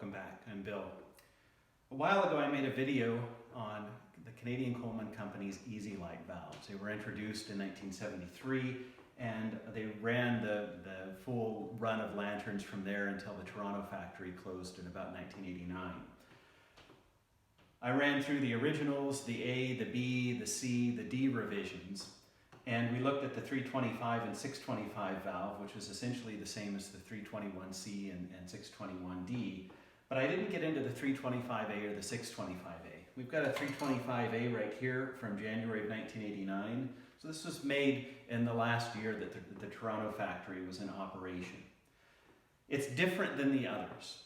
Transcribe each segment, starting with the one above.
Welcome back. I'm Bill. A while ago I made a video on the Canadian Coleman Company's Easy Light valves. They were introduced in 1973 and they ran the full run of lanterns from there until the Toronto factory closed in about 1989. I ran through the originals, the A, the B, the C, the D revisions, and we looked at the 325 and 625 valve, which was essentially the same as the 321C and 621D, but I didn't get into the 325A or the 625A. We've got a 325A right here from January of 1989, so this was made in the last year that the Toronto factory was in operation. It's different than the others,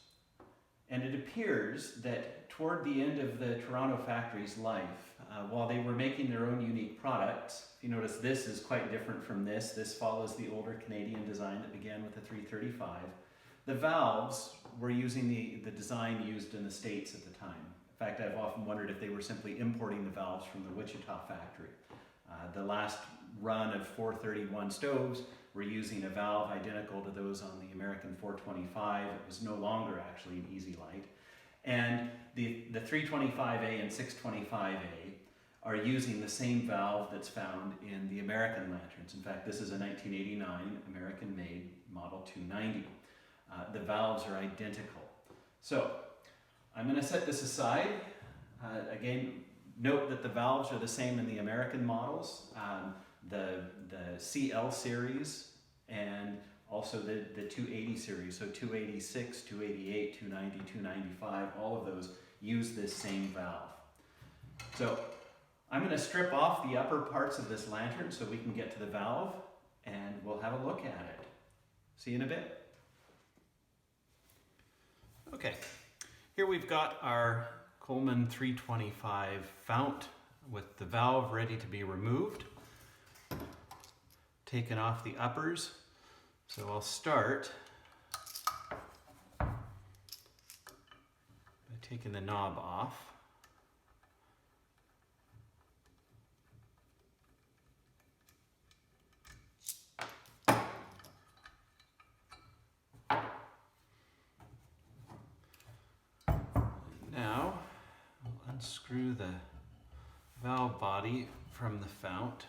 and it appears that toward the end of the Toronto factory's life, while they were making their own unique products, if you notice this is quite different from this. This follows the older Canadian design that began with the 335. The valves were using the design used in the States at the time. In fact, I've often wondered if they were simply importing the valves from the Wichita factory. The last run of 431 stoves were using a valve identical to those on the American 425. It was no longer actually an Easy Light. And the 325A and 625A are using the same valve that's found in the American lanterns. In fact, this is a 1989 American-made Model 290. The valves are identical. So I'm going to set this aside. Again, note that the valves are the same in the American models, the CL series, and also the 280 series. So 286, 288, 290, 295, all of those use this same valve. So I'm going to strip off the upper parts of this lantern so we can get to the valve, and we'll have a look at it. See you in a bit. Okay, here we've got our Coleman 325 fount with the valve ready to be removed. Taken off the uppers. So I'll start by taking the knob off. Now I'll unscrew the valve body from the fount.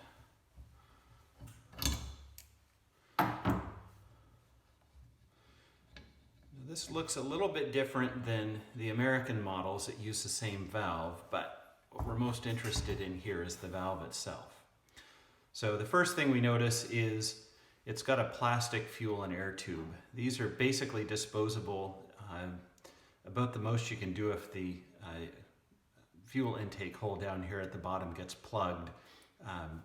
This looks a little bit different than the American models that use the same valve, but what we're most interested in here is the valve itself. So the first thing we notice is it's got a plastic fuel and air tube. These are basically disposable. About the most you can do if the fuel intake hole down here at the bottom gets plugged.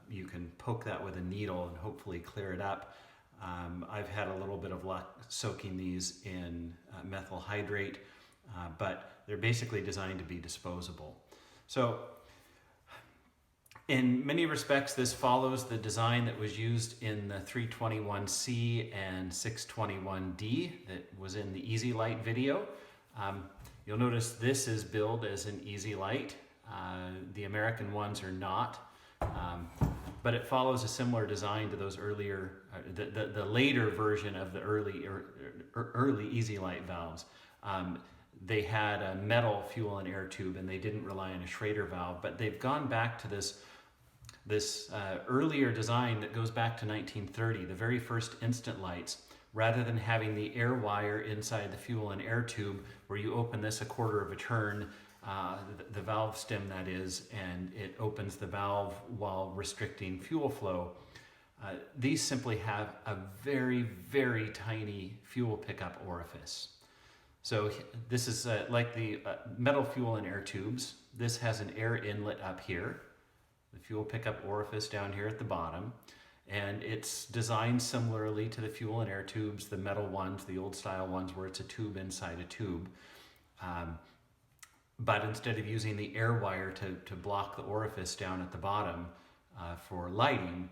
You can poke that with a needle and hopefully clear it up. I've had a little bit of luck soaking these in methyl hydrate, but they're basically designed to be disposable. So in many respects, this follows the design that was used in the 321C and 621D that was in the Easy Light video. You'll notice this is billed as an Easy Light. The American ones are not. But it follows a similar design to those earlier, the later version of the early Easy Light valves. They had a metal fuel and air tube, and they didn't rely on a Schrader valve. But they've gone back to this earlier design that goes back to 1930, the very first instant lights. Rather than having the air wire inside the fuel and air tube, where you open this a quarter of a turn. The valve stem, that is, and it opens the valve while restricting fuel flow. These simply have a very, very tiny fuel pickup orifice. So this is like the metal fuel and air tubes. This has an air inlet up here, the fuel pickup orifice down here at the bottom, and it's designed similarly to the fuel and air tubes, the metal ones, the old style ones where it's a tube inside a tube. But instead of using the air wire to block the orifice down at the bottom for lighting,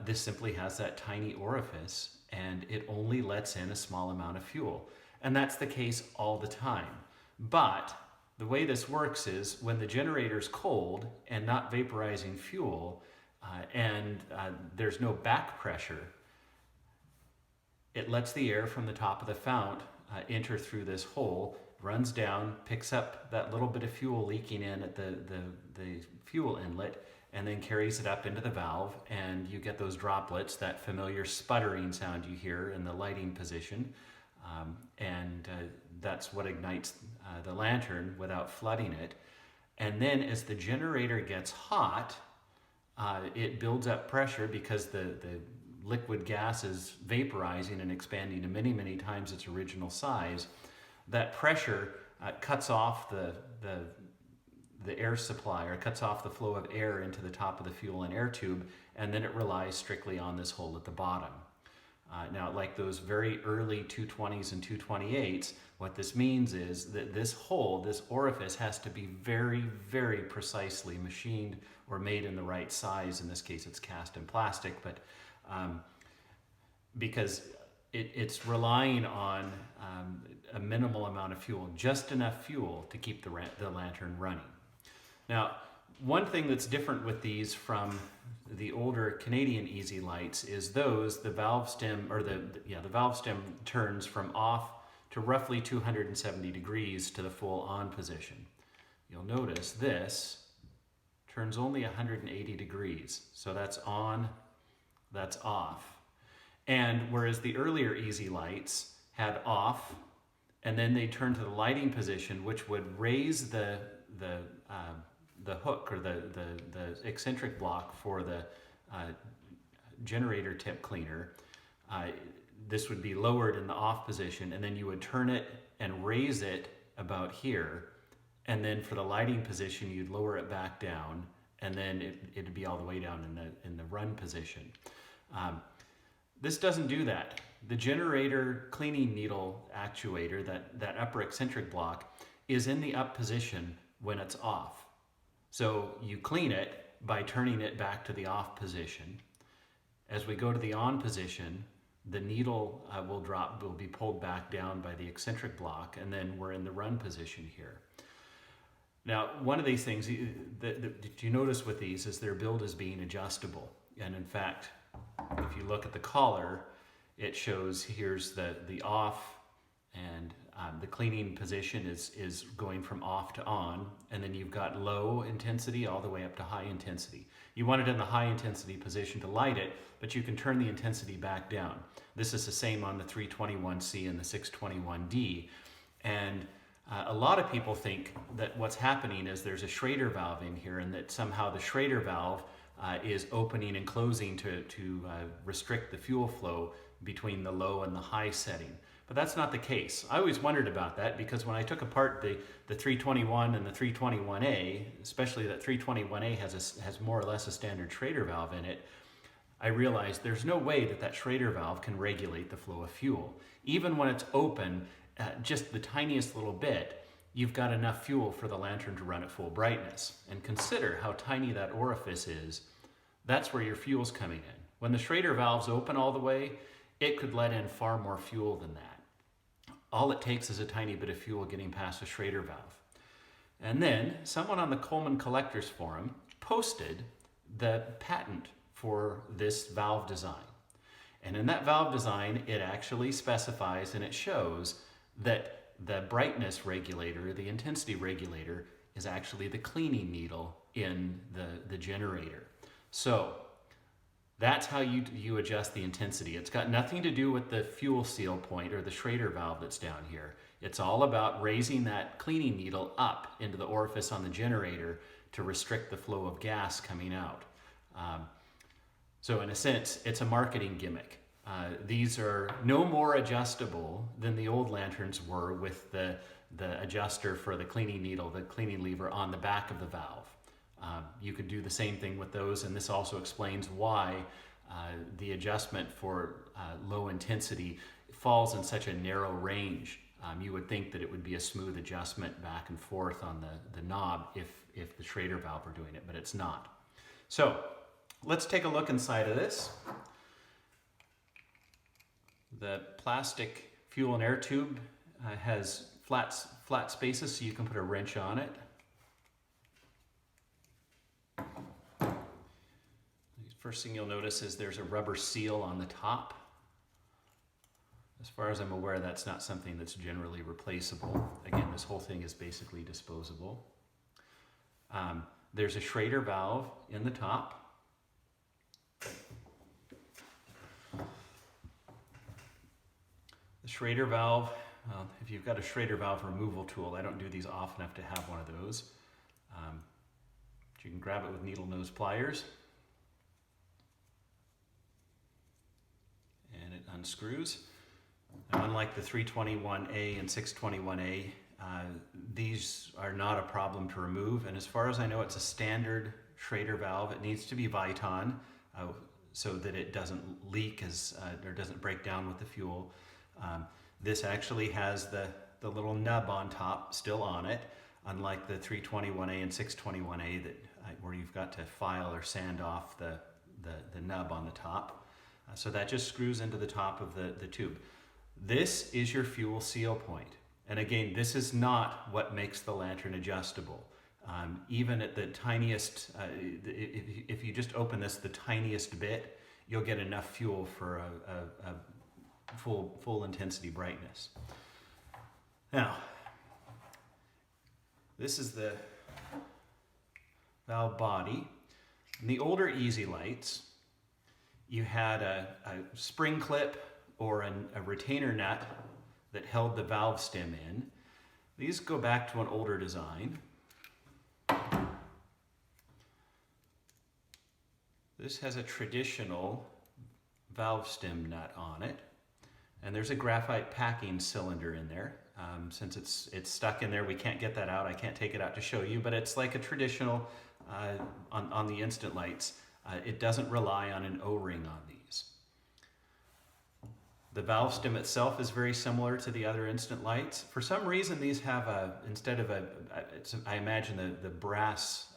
this simply has that tiny orifice, and it only lets in a small amount of fuel. And that's the case all the time. But the way this works is when the generator's cold and not vaporizing fuel, and there's no back pressure, it lets the air from the top of the fount enter through this hole, runs down, picks up that little bit of fuel leaking in at the fuel inlet, and then carries it up into the valve, and you get those droplets, that familiar sputtering sound you hear in the lighting position, and that's what ignites the lantern without flooding it. And then as the generator gets hot, it builds up pressure because the liquid gas is vaporizing and expanding to many, many times its original size. That pressure cuts off the air supply, or cuts off the flow of air into the top of the fuel and air tube, and then it relies strictly on this hole at the bottom. Now, like those very early 220s and 228s, what this means is that this hole, this orifice, has to be very, very precisely machined or made in the right size. In this case, it's cast in plastic, but because it's relying on a minimal amount of fuel, just enough fuel to keep the lantern running. Now, one thing that's different with these from the older Canadian Easy Lights is the valve stem, or the valve stem turns from off to roughly 270 degrees to the full on position. You'll notice this turns only 180 degrees. So that's on, that's off. And whereas the earlier Easy Lights had off, and then they turn to the lighting position, which would raise the hook, or the eccentric block for the generator tip cleaner. This would be lowered in the off position, and then you would turn it and raise it about here, and then for the lighting position you'd lower it back down, and then it'd be all the way down in the run position. This doesn't do that. The generator cleaning needle actuator, that upper eccentric block, is in the up position when it's off. So you clean it by turning it back to the off position. As we go to the on position, the needle will be pulled back down by the eccentric block, and then we're in the run position here. Now, one of these things that you notice with these is their build is being adjustable. And in fact, if you look at the collar, it shows here's the off, and the cleaning position is going from off to on, and then you've got low intensity all the way up to high intensity. You want it in the high intensity position to light it, but you can turn the intensity back down. This is the same on the 321C and the 621D. And a lot of people think that what's happening is there's a Schrader valve in here, and that somehow the Schrader valve is opening and closing to restrict the fuel flow between the low and the high setting. But that's not the case. I always wondered about that, because when I took apart the 321 and the 321A, especially that 321A has more or less a standard Schrader valve in it, I realized there's no way that Schrader valve can regulate the flow of fuel. Even when it's open, just the tiniest little bit, you've got enough fuel for the lantern to run at full brightness. And consider how tiny that orifice is. That's where your fuel's coming in. When the Schrader valve's open all the way, it could let in far more fuel than that. All it takes is a tiny bit of fuel getting past the Schrader valve. And then someone on the Coleman Collectors Forum posted the patent for this valve design. And in that valve design, it actually specifies and it shows that the brightness regulator, the intensity regulator, is actually the cleaning needle in the generator. So that's how you adjust the intensity. It's got nothing to do with the fuel seal point or the Schrader valve that's down here. It's all about raising that cleaning needle up into the orifice on the generator to restrict the flow of gas coming out. So in a sense, it's a marketing gimmick. These are no more adjustable than the old lanterns were, with the adjuster for the cleaning needle, the cleaning lever on the back of the valve. You could do the same thing with those, and this also explains why the adjustment for low intensity falls in such a narrow range. You would think that it would be a smooth adjustment back and forth on the knob if the Schrader valve were doing it, but it's not. So let's take a look inside of this. The plastic fuel and air tube has flat spaces, so you can put a wrench on it. First thing you'll notice is there's a rubber seal on the top. As far as I'm aware, that's not something that's generally replaceable. Again, this whole thing is basically disposable. There's a Schrader valve in the top. The Schrader valve, well, if you've got a Schrader valve removal tool, I don't do these often enough to have one of those. You can grab it with needle nose pliers. And it unscrews. Now, unlike the 321A and 621A, these are not a problem to remove. And as far as I know, it's a standard Schrader valve. It needs to be Viton so that it doesn't leak or doesn't break down with the fuel. This actually has the little nub on top still on it, unlike the 321A and 621A where you've got to file or sand off the nub on the top. So that just screws into the top of the tube. This is your fuel seal point. And again, this is not what makes the lantern adjustable. Even at the tiniest, if you just open this the tiniest bit, you'll get enough fuel for a full intensity brightness. Now, this is the valve body. In the older Easy Lights, you had a spring clip or a retainer nut that held the valve stem in. These go back to an older design. This has a traditional valve stem nut on it, and there's a graphite packing cylinder in there. Since it's stuck in there, we can't get that out. I can't take it out to show you, but it's like a traditional on the Instant Lights. It doesn't rely on an O-ring on these. The valve stem itself is very similar to the other Instant Lights. For some reason, these have instead of I imagine the brass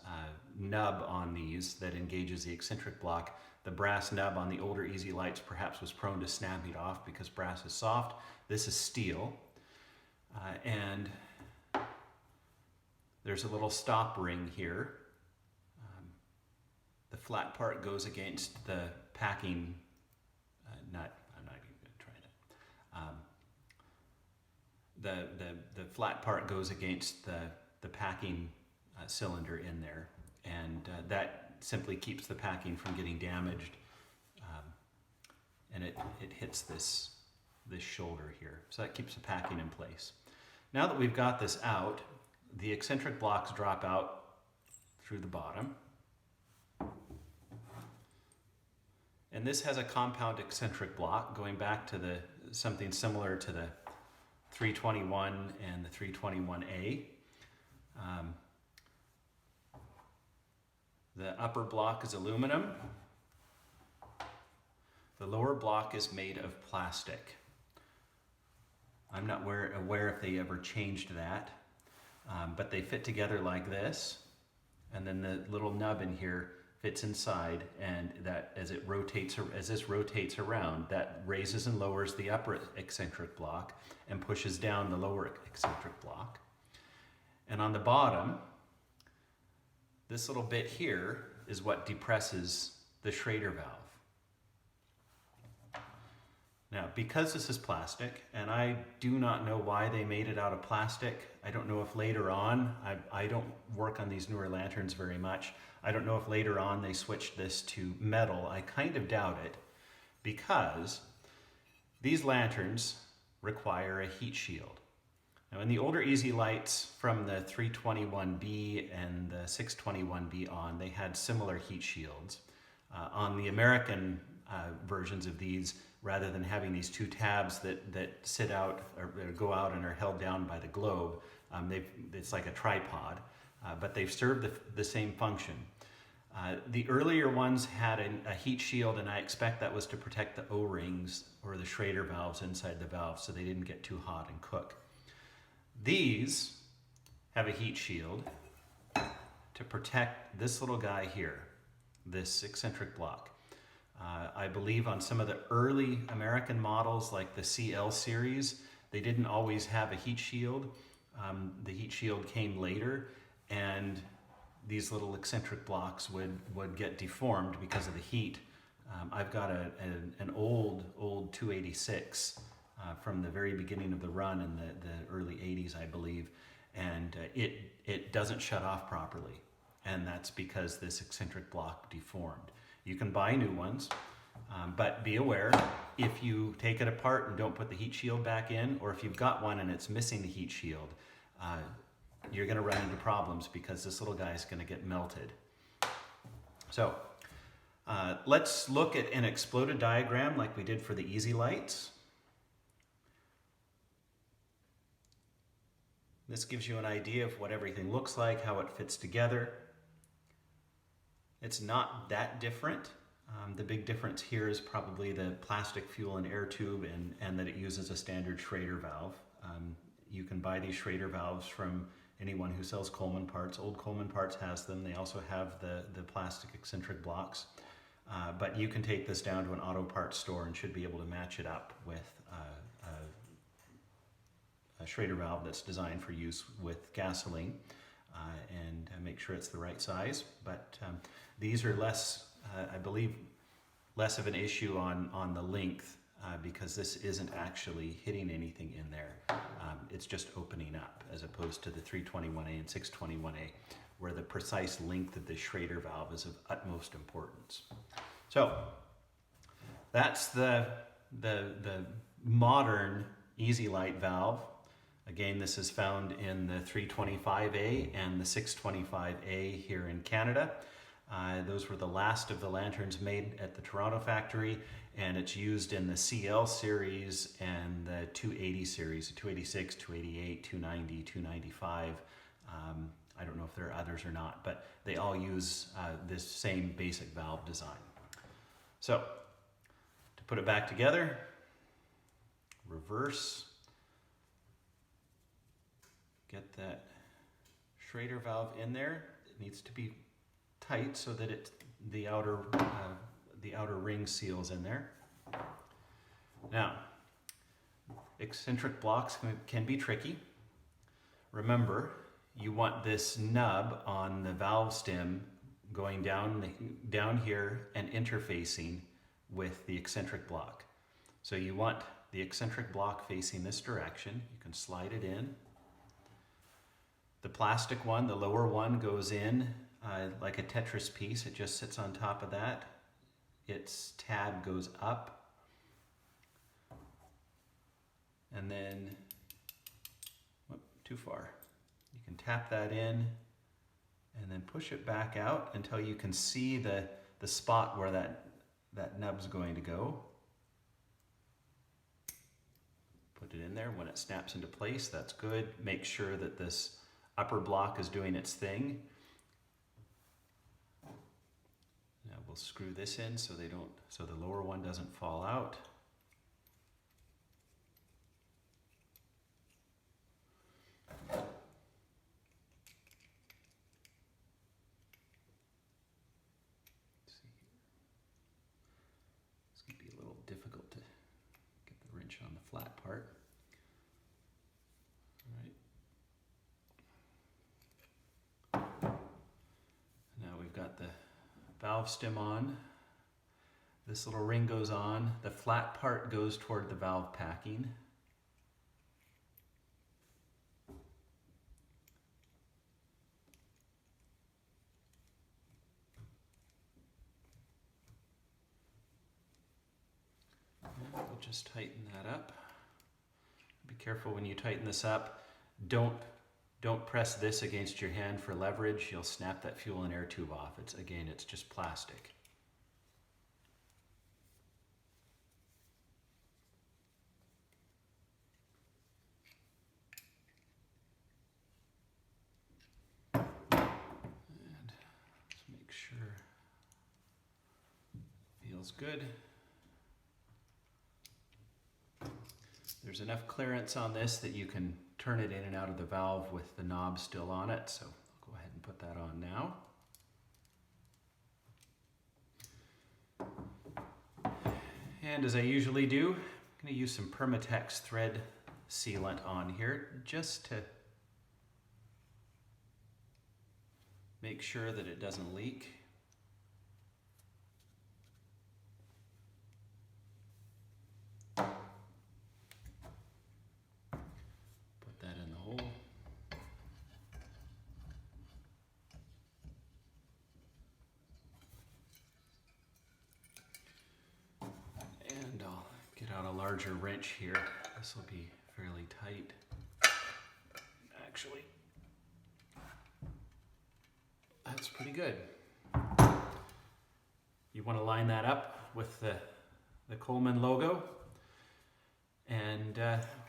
nub on these that engages the eccentric block, the brass nub on the older Easy Lights perhaps was prone to snapping off because brass is soft. This is steel. And there's a little stop ring here. The flat part goes against the packing nut. I'm not even going to try that. The flat part goes against the packing cylinder in there, and that simply keeps the packing from getting damaged. And it hits this shoulder here, so that keeps the packing in place. Now that we've got this out, the eccentric blocks drop out through the bottom. And this has a compound eccentric block going back to something similar to the 321 and the 321A. The upper block is aluminum. The lower block is made of plastic. I'm not aware if they ever changed that, but they fit together like this, and then the little nub in here fits inside, and that as this rotates around, that raises and lowers the upper eccentric block and pushes down the lower eccentric block. And on the bottom, this little bit here is what depresses the Schrader valve. Now, because this is plastic, and I do not know why they made it out of plastic. I don't know if later on, I don't work on these newer lanterns very much. I don't know if later on they switched this to metal. I kind of doubt it, because these lanterns require a heat shield. Now, in the older Easy Lights from the 321B and the 621B on, they had similar heat shields. On the American versions of these, rather than having these two tabs that sit out or go out and are held down by the globe, it's like a tripod, but they've served the same function. The earlier ones had a heat shield, and I expect that was to protect the O-rings or the Schrader valves inside the valve so they didn't get too hot and cook. These have a heat shield to protect this little guy here, this eccentric block. I believe on some of the early American models, like the CL series, they didn't always have a heat shield. The heat shield came later, and these little eccentric blocks would get deformed because of the heat. I've got an old 286 from the very beginning of the run in the early 80s, I believe, and it doesn't shut off properly. And that's because this eccentric block deformed. You can buy new ones, but be aware, if you take it apart and don't put the heat shield back in, or if you've got one and it's missing the heat shield, you're going to run into problems because this little guy is going to get melted. So let's look at an exploded diagram like we did for the easy lights. This gives you an idea of what everything looks like, how it fits together. It's not that different. The big difference here is probably the plastic fuel and air tube and that it uses a standard Schrader valve. You can buy these Schrader valves from anyone who sells Coleman parts. Old Coleman Parts has them. They also have the plastic eccentric blocks. But you can take this down to an auto parts store and should be able to match it up with a Schrader valve that's designed for use with gasoline and make sure it's the right size. But these are less, I believe, less of an issue on the length because this isn't actually hitting anything in there. It's just opening up as opposed to the 321A and 621A where the precise length of the Schrader valve is of utmost importance. So that's the modern Easy Light valve. Again, this is found in the 325A and the 625A here in Canada. Those were the last of the lanterns made at the Toronto factory, and it's used in the CL series and the 280 series, 286, 288, 290, 295. I don't know if there are others or not, but they all use this same basic valve design. So, to put it back together, reverse, get that Schrader valve in there. It needs to be tight so that the outer ring seals in there. Now, eccentric blocks can be tricky. Remember, you want this nub on the valve stem going down here and interfacing with the eccentric block. So you want the eccentric block facing this direction. You can slide it in. The plastic one, the lower one, goes in like a Tetris piece. It just sits on top of that. Its tab goes up. And then, whoop, too far. You can tap that in and then push it back out until you can see the spot where that nub's going to go. Put it in there. When it snaps into place, that's good. Make sure that this upper block is doing its thing. Now we'll screw this in so the lower one doesn't fall out. It's going to be a little difficult to get the wrench on the flat part. Got the valve stem on. This little ring goes on. The flat part goes toward the valve packing. And we'll just tighten that up. Be careful when you tighten this up. Don't press this against your hand for leverage. You'll snap that fuel and air tube off. It's just plastic. And let's make sure it feels good. There's enough clearance on this that you can turn it in and out of the valve with the knob still on it, so I'll go ahead and put that on now. And as I usually do, I'm going to use some Permatex thread sealant on here just to make sure that it doesn't leak. larger wrench here. This will be fairly tight. Actually, that's pretty good. You want to line that up with the Coleman logo, and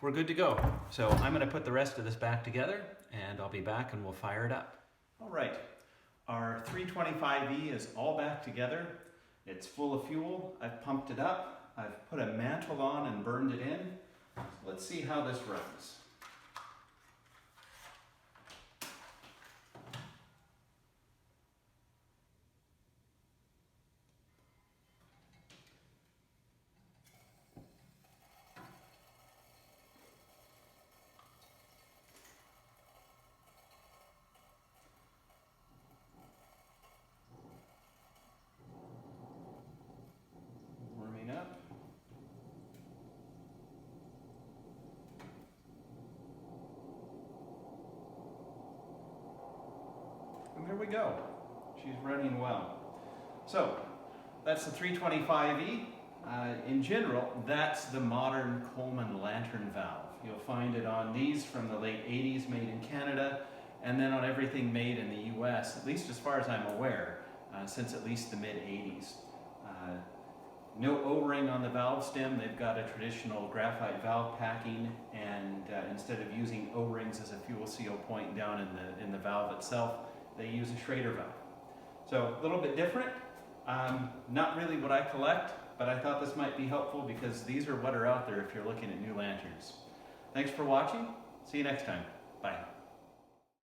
we're good to go. So I'm going to put the rest of this back together, and I'll be back and we'll fire it up. All right, our 325E is all back together. It's full of fuel. I've pumped it up. I've put a mantle on and burned it in. Let's see how this runs. Warming up. And there we go. She's running well. So that's the 325E. In general, that's the modern Coleman lantern valve. You'll find it on these from the late 80s, made in Canada, and then on everything made in the US, at least as far as I'm aware, since at least the mid 80s. No O-ring on the valve stem. They've got a traditional graphite valve packing, and instead of using O-rings as a fuel seal point down in the valve itself, they use a Schrader valve. So a little bit different. Not really what I collect, but I thought this might be helpful because these are what are out there if you're looking at new lanterns. Thanks for watching. See you next time. Bye.